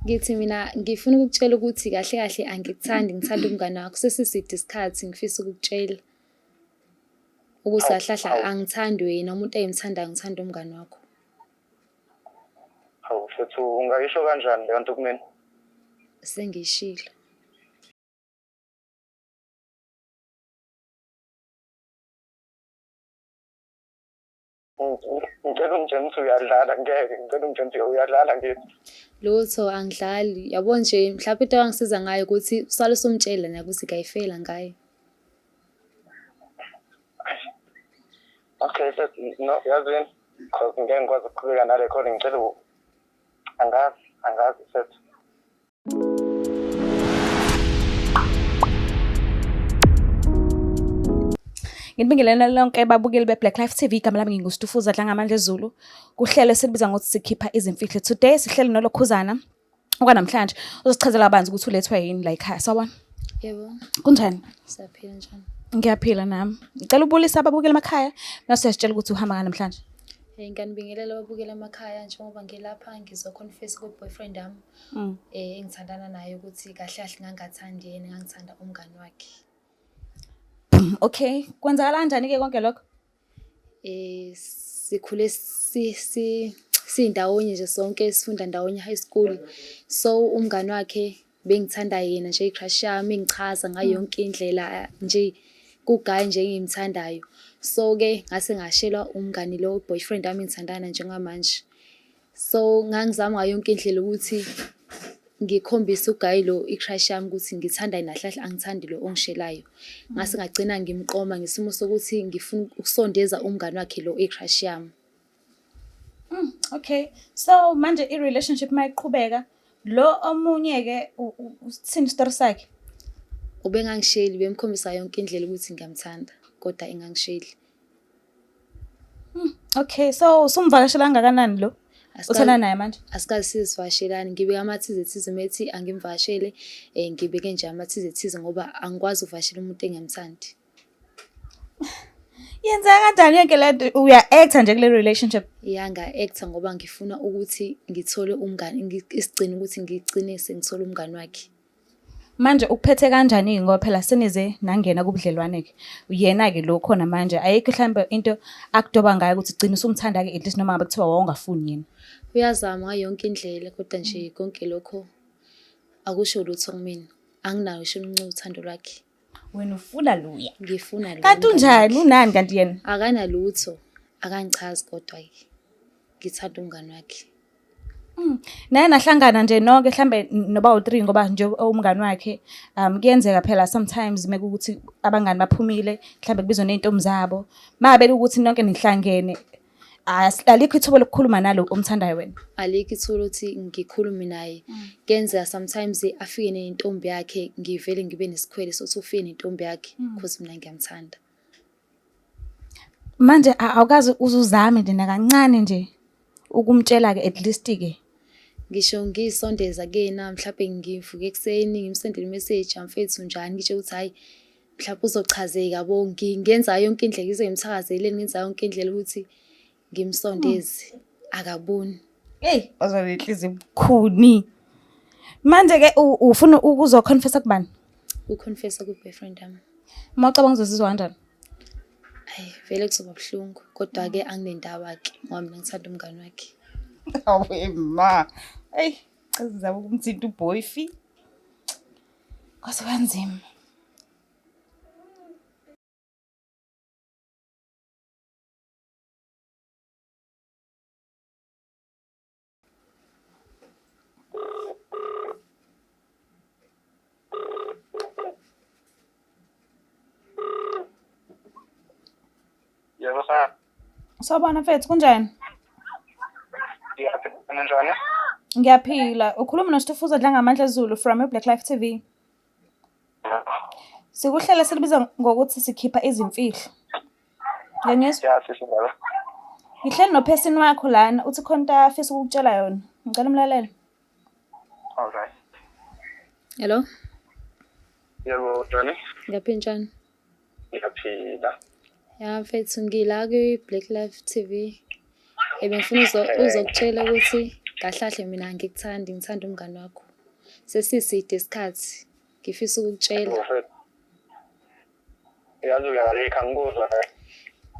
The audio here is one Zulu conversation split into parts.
Ngithi mina ngifuna ukukutshela ukuthi kahle kahle angikuthandi, ngithanda umngani wakho. Sesiside isikhathi ngifisa ukukutshela ukuthi kahle kahle angithandi wena, umuntu engimthandayo ngithanda umngani wakho. Hawu mfethu, ungayisho kanjani le nto kumina? Sengishilo. Ngicela ungitshela ukuthi uyadlala, ngeke ngicela ungitshela ukuthi uyadlala ngithi. Lutho angidlali. Yabo nje mhlawumbe into angisiza ngayo ukuthi usale somtshela naye ukuthi ngayifela ngayo. Okay, no, yazini, because ngeke ngikwazi ukuqhubeka nale khona ngicela angazi mfethu. Ngibingelele lonke babukeli beBlaqlife TV, igama lami nginguStufuza Dlangamandla Zulu. Kuhlelo esibiza ngokuthi sikhipha izimfihlo. Today sihleli noLokhuzana okwanamhlanje uzosichazela abanzi ukuthi ulethwa yini la ekhaya. Sawubona. Yebo. Kunjani? Siyaphila njani? Ngiyaphila nami. Ngicela ubulisa ababukeli emakhaya mase siyasitshela ukuthi uhamba ngani namhlanje. Ngiyanibingelela ababukeli emakhaya njengoba ngilapha ngizoconfess ku-boyfriend wami. Engithandana naye ukuthi kahle kahle ngangathandi yena, ngangithanda umngani wakhe. Okay, kwenzakala kanjani ke konke lokho? Sikhule sindawonye nje sonke, sifunda ndawonye high school. So umngani wakhe bengithanda yena nje, icrush yami, ngichaza ngayo yonke indlela nje kuguy nje engimthandayo. So ke ngase ngashelwa umngani lo boyfriend wami ngithandana njengamanje. So ngangizama ngayo yonke indlela ukuthi ngikhombisa uguy lo icrush yami ukuthi ngithanda yena hlahle angithandi lo ongishelayo. Ngase ngagcina ngimqoma ngesimo sokuthi ngifuna ukusondeza umngani wakhe lo icrush yami. Okay, so manje i-relationship mayiqhubeka lo omunye ke uthini story sakhe? Ubengangisheli, bemkhombisa yonke indlela ukuthi ngiyamthanda kodwa engangisheli. Okay, so usumvakashela kangakanani lo? Uthana naye manje? Asikazi sizivakashelani, ngibeke amathize thize methi angimvakashele, ngibeke nje amathize thize ngoba angikwazi ukuvakashela umuntu engamthandi. Yenza kanjani yonke lento? Uya-acta nje kule relationship? Nga-acta ngoba ngifuna ukuthi ngithole umngani, isigcine ukuthi ngigcinise ngithole umngani wakhe. Manje ukuphethe kanjani ngoba phela senize nangena kubudlelwane ke? Uyena ke lo khona manje ayikho mhlambe into akudoba ngayo ukuthi gcina usumthanda ke at least noma ngabe kuthiwa wawungafuni yena. Uyazama ngayo yonke indlela kodwa nje konke lokho akusho lutho kumina. Anginayo ngisho uthando lwakhe. Wena ufuna luya? Ngifuna lo. Kanti unjani? Unani kanti yena? Akanalutho, akangichazi kodwa ke ngithanda umngani wakhe. Naye nahlangana nje nonke mhlambe noba u3 ngoba nje umngani wakhe kuyenzeka phela sometimes mekuthi abangani baphumile mhlambe kubizwa nezintombi zabo mabe ukuthi nonke nihlangene alikho ithuba lokukhuluma nalo omthandayo wena. Alikho ithuba ukuthi ngikhulume naye. Kuyenzeka sometimes afike nentombi yakhe ngivele ngibe nesikhwele sokuthi ufike nentombi yakhe because mina ngiyamthanda. Manje awukazi uzuzame nje nakancane nje ukumtshela ke at least ke. Ngisho ngisondeza kena mhlawumbe ngivuke ekseni ngimsendele message amfethu njani ngisho ukuthi hayi mhlawumbe uzochazeka yabo, ngenza yonke indlela ngize ngimthakazelele, ngenza yonke indlela ukuthi ngimsondeze akaboni. Hey, ozale inhliziyo ebukhuni. Manje ke ufuna ukuzoconfessa kubani? Uconfessa ku-boyfriend wami. Mawucabanga uzozizwa kanjani? Hayi vele kuzoba buhlungu kodwa ke anginendaba ke ngoba mina ngithanda umngani wakhe. Awe ma. Hey, azizaba ukumthinta uboyfi. Kwase kanzima. Yebo sa. Sawubona mfethu, kunjani? Njani? Ngiyaphila. Ukhuluma noStufuza Dlangamandla Zulu from Blaqlife TV. Sikuhlele silibiza ngokuthi sikhipha izimfihlo. Ngiyangizwa? Ya sisindaba. Ngihleli nophesini wakho lana uthi khona into afisa ukukutshela yona. Ngicela umlalele. Alright. Hello? Yebo njani? Ngiyaphi njani? Ngiyaphila. Ya mfethu ngila ku-Blaqlife TV. Bengifuna uzokutshela ukuthi kahle mina angikuthandi, ngithanda umngani wakho. Sesiside isikhathi, ngifisa ukukutshela. Yazi uyalekha ngikuzwa.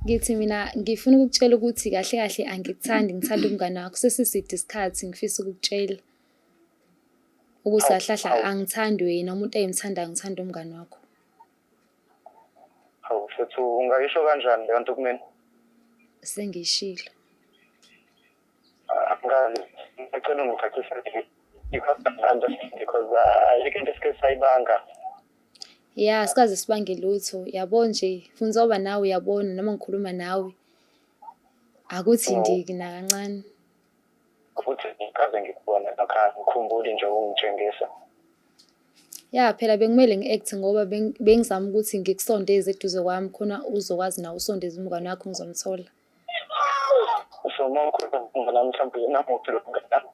Ngithi mina ngifuna ukukutshela ukuthi kahle angikuthandi, ngithanda umngani wakho. Sesiside isikhathi ngifisa ukukutshela. Ukuthi kahle angithandi wena, umuntu engimthandayo ngithanda umngani wakho. Hawu mfethu ungayisho kanjani le nto kumina? Sengishilo. Angazi, ngicela ungiphathise because ayikho into esike sayibanga. Ya, sikaze sibange lutho. Yabo nje, funa uzoba nawe uyabona noma ngikhuluma nawe. Akuthi ndiki nakancane. Ukuthi ngikaze ngikubona nakhaya ngikhumbule nje ungitshengisa. Ya phela bekumele ngi-act ngoba bengizama ukuthi ngikusondeze eduze kwami khona uzokwazi nawe usondeze umngani wakho ngizomthola. So mawukhuluma nami mhlawumbe namuphi lo mngani?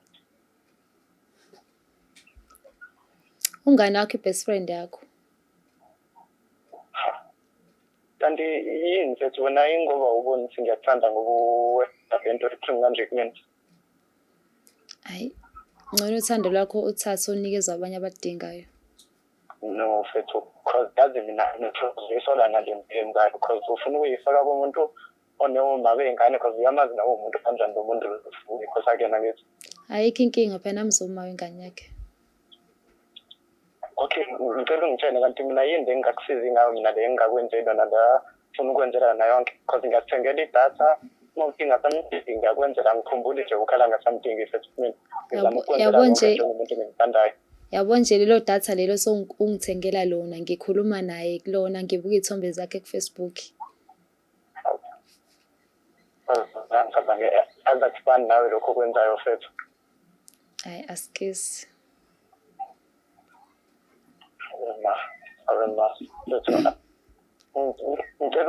Umngani wakho i-best friend yakho. Kanti yini mfethu wena ingoba ubona ukuthi ngiyakuthanda ngokuwenza lento ebuhlungu kanje kumina? Hayi, ngcono uthando lwakho uthathe unikeze abanye abadingayo. No mfethu, because yazi mina ngithola nale mpilo ngayo because ufuna ukuyifaka kumuntu onoma beyingane because uyamazi nawe umuntu kanjani lo muntu because akena ngithi. Ayikho inkinga phela nami zoma wengane yakhe. Okay, ngicela ungitshele kanti mina yini engingakusiza ngayo mina le engingakwenzela la ufuna ukwenzela na yonke because ngiyathengela idatha mawudinga something ngiyakwenzela ngikhumbule nje ukhala ngasamdingi mfethu mina. Yabo nje umuntu engimthandayo. Yabo nje lelo datha lelo ungithengela lona ngikhuluma naye kulona ngibuka izithombe zakhe ku-Facebook. Ngicabanga azakufana nawe lokho kwenzayo mfethu. Hayi asikesi. Awena ngicela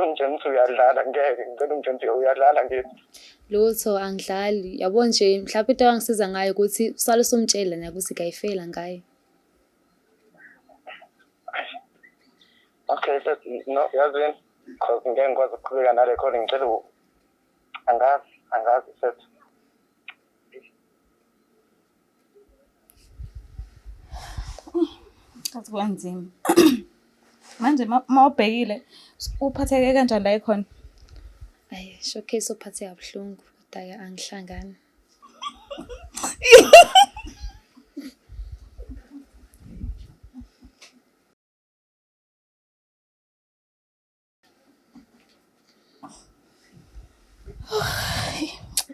ungitshengise uyadlala ngeke ngicela ungitshengise uyadlala ngithi. Lutho angidlali. Yabo nje mhlawumbe into angisiza ngayo ukuthi usale somtshela naye ukuthi kayifela ngaye. Okay, no yazini because ngeke ngikwazi ukuqhubeka nale recording ngicela angazi set. Kathi kwanzima. Manje mawubhekile uphatheke kanjani la ekhona? Hayi, showcase ophathe kabuhlungu kodwa-ke angihlangani.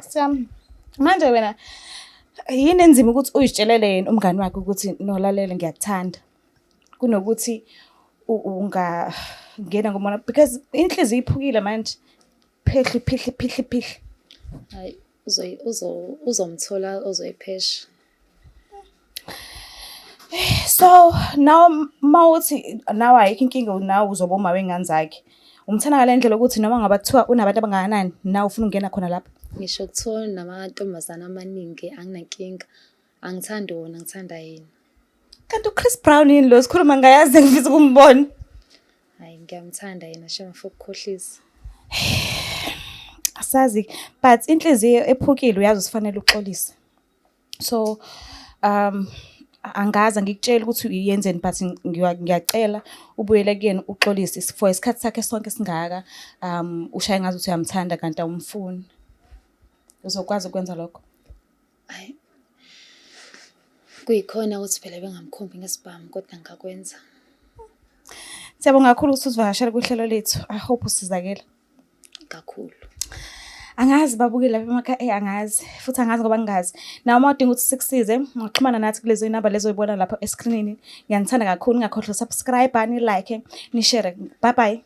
Sami. Manje wena yini enzima ukuthi uyitshelele yena umngani wakhe ukuthi nolalele ngiyakuthanda kunokuthi ungangena ngomona because inhliziyo iphukile manje phihli. Hayi, uzomthola ozoyiphesha. So now mawuthi nawe ayikho inkinga nawe uzoba uma wengane zakhe umthanda ngale ndlela ukuthi noma ngaba kuthiwa unabantu abangakanani nawe ufuna ukungena khona lapha. Ngisho kuthiwa namantombazana amaningi anginankinga, angithandi wona ngithanda yena. Kanti uChris Brown yini lo sikhuluma ngayazi ngifisa ukumbona. Hayi ngiyamthanda yena shema for ukukhohlisa. Asazi but inhliziyo ephukile uyazi usifanele uxolise. So angaza ngikutshela ukuthi uyenzeni but ngiyacela ubuyele kuyena uxolise for isikhathi sakhe sonke singaka ushaye ngazi ukuthi uyamthanda kanti awumfuni. Uzokwazi ukwenza lokho? Hayi. Kuyikhona ukuthi phela bengamkhombi ngesibhamu kodwa ngakwenza. Siyabonga kakhulu ukuthi usivakashele kuhlelo lethu. I hope usizakela. Kakhulu. Angazi babukile lapha emakhaya angazi futhi angazi ngoba ngingazi. Nawe uma udinga ukuthi sikusize ungaxhumana nathi kulezo inamba lezo oyibona lapha escreenini. Ngiyanithanda kakhulu ngakhohlwa subscribe ni like ni share. Bye bye.